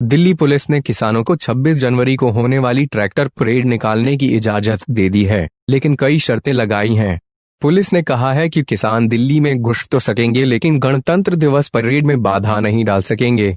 Delhi police ने किसानों को 26 जनवरी को होने वाली ट्रैक्टर परेड निकालने की इजाजत दे दी है, लेकिन कई शर्तें लगाई हैं। पुलिस ने कहा है कि किसान दिल्ली में घुस तो सकेंगे, लेकिन गणतंत्र दिवस परेड में बाधा नहीं डाल सकेंगे।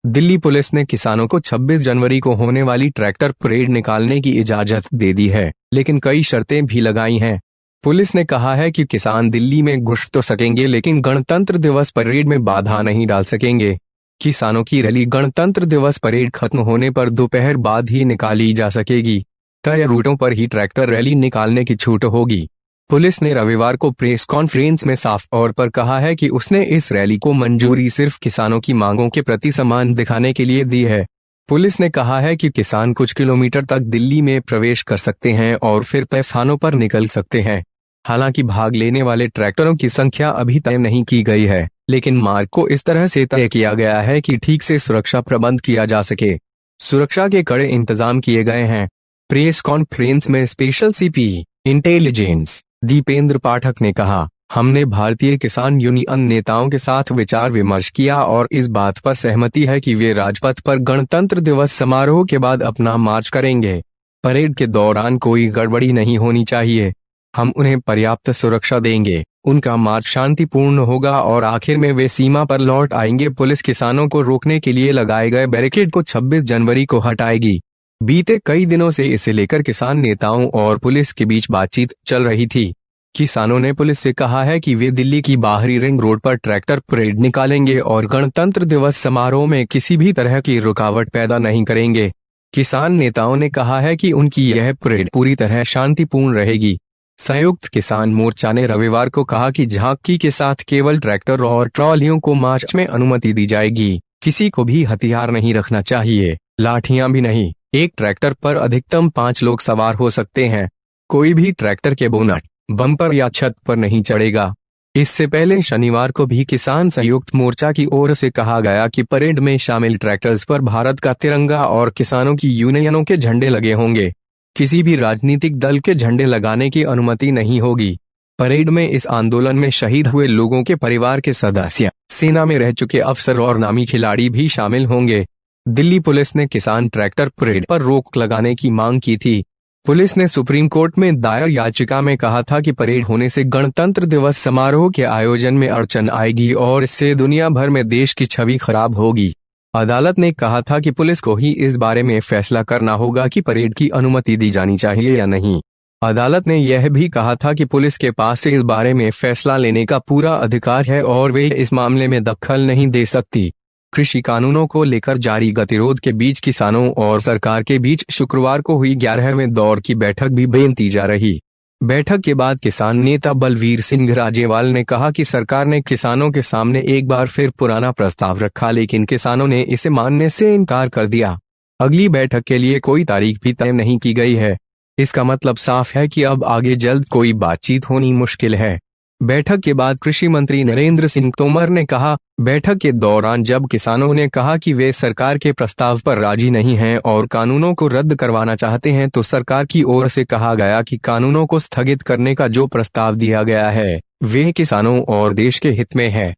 दिल्ली पुलिस ने किसानों को 26 जनवरी को होने वाली ट्रैक्टर परेड निकालने की इजाजत दे दी है, लेकिन कई शर्तें भी लगाई हैं। पुलिस ने कहा है कि किसान दिल्ली में घुस तो सकेंगे, लेकिन गणतंत्र दिवस परेड में बाधा नहीं डाल सकेंगे। किसानों की रैली गणतंत्र दिवस परेड खत्म होने पर दोपहर बाद ही निकाली जा सकेगी। तय रूटों पर ही ट्रैक्टर रैली निकालने की छूट होगी। पुलिस ने रविवार को प्रेस कॉन्फ्रेंस में साफ तौर पर कहा है कि उसने इस रैली को मंजूरी सिर्फ किसानों की मांगों के प्रति सम्मान दिखाने के लिए दी है। पुलिस ने कहा है कि किसान कुछ किलोमीटर तक दिल्ली में प्रवेश कर सकते हैं और फिर तय स्थानों पर निकल सकते हैं। हालांकि भाग लेने वाले ट्रैक्टरों की संख्या अभी तय नहीं की गई है, लेकिन मार्ग को इस तरह से तय किया गया है कि ठीक से सुरक्षा प्रबंध किया जा सके। सुरक्षा के कड़े इंतजाम किए गए हैं। प्रेस कॉन्फ्रेंस में स्पेशल सीपी इंटेलिजेंस दीपेंद्र पाठक ने कहा, हमने भारतीय किसान यूनियन नेताओं के साथ विचार विमर्श किया और इस बात पर सहमति है कि वे राजपथ पर गणतंत्र दिवस समारोह के बाद अपना मार्च करेंगे। परेड के दौरान कोई गड़बड़ी नहीं होनी चाहिए। हम उन्हें पर्याप्त सुरक्षा देंगे। उनका मार्च शांतिपूर्ण होगा और आखिर में वे सीमा पर लौट आएंगे। पुलिस किसानों को रोकने के लिए लगाए गए बैरिकेड को 26 जनवरी को हटाएगी। बीते कई दिनों से इसे लेकर किसान नेताओं और पुलिस के बीच बातचीत चल रही थी। किसानों ने पुलिस से कहा है कि वे दिल्ली की बाहरी रिंग रोड पर ट्रैक्टर परेड निकालेंगे और गणतंत्र दिवस समारोह में किसी भी तरह की रुकावट पैदा नहीं करेंगे। किसान नेताओं ने कहा है कि उनकी यह परेड पूरी तरह शांतिपूर्ण रहेगी। संयुक्त किसान मोर्चा ने रविवार को कहा कि झांकी के साथ केवल ट्रैक्टर और ट्रॉलियों को मार्च में अनुमति दी जाएगी। किसी को भी हथियार नहीं रखना चाहिए, लाठियां भी नहीं। एक ट्रैक्टर पर अधिकतम 5 लोग सवार हो सकते हैं। कोई भी ट्रैक्टर के बोनट, बम्पर या छत पर नहीं चढ़ेगा। इससे पहले शनिवार को भी किसान संयुक्त मोर्चा की ओर से कहा गया कि परेड में शामिल ट्रैक्टर्स पर भारत का तिरंगा और किसानों की यूनियनों के झंडे लगे होंगे। किसी भी राजनीतिक दल के झंडे लगाने की अनुमति नहीं होगी। परेड में इस आंदोलन में शहीद हुए लोगों के परिवार के सदस्य, सेना में रह चुके अफसर और नामी खिलाड़ी भी शामिल होंगे। दिल्ली पुलिस ने किसान ट्रैक्टर परेड पर रोक लगाने की मांग की थी। पुलिस ने सुप्रीम कोर्ट में दायर याचिका में कहा था कि परेड होने से गणतंत्र दिवस समारोह के आयोजन में अड़चन आएगी और इससे दुनिया भर में देश की छवि खराब होगी। अदालत ने कहा था कि पुलिस को ही इस बारे में फैसला करना होगा कि परेड की अनुमति दी जानी चाहिए या नहीं। अदालत ने यह भी कहा था कि पुलिस के पास इस बारे में फैसला लेने का पूरा अधिकार है और वे इस मामले में दखल नहीं दे सकती। कृषि कानूनों को लेकर जारी गतिरोध के बीच किसानों और सरकार के बीच शुक्रवार को हुई 11वें दौर की बैठक भी बेनतीजा जा रही। बैठक के बाद किसान नेता बलवीर सिंह राजेवाल ने कहा कि सरकार ने किसानों के सामने एक बार फिर पुराना प्रस्ताव रखा, लेकिन किसानों ने इसे मानने से इनकार कर दिया। अगली बैठक के लिए कोई तारीख भी तय नहीं की गई है। इसका मतलब साफ है कि अब आगे जल्द कोई बातचीत होनी मुश्किल है। बैठक के बाद कृषि मंत्री नरेंद्र सिंह तोमर ने कहा, बैठक के दौरान जब किसानों ने कहा कि वे सरकार के प्रस्ताव पर राजी नहीं हैं और कानूनों को रद्द करवाना चाहते हैं, तो सरकार की ओर से कहा गया कि कानूनों को स्थगित करने का जो प्रस्ताव दिया गया है वे किसानों और देश के हित में है।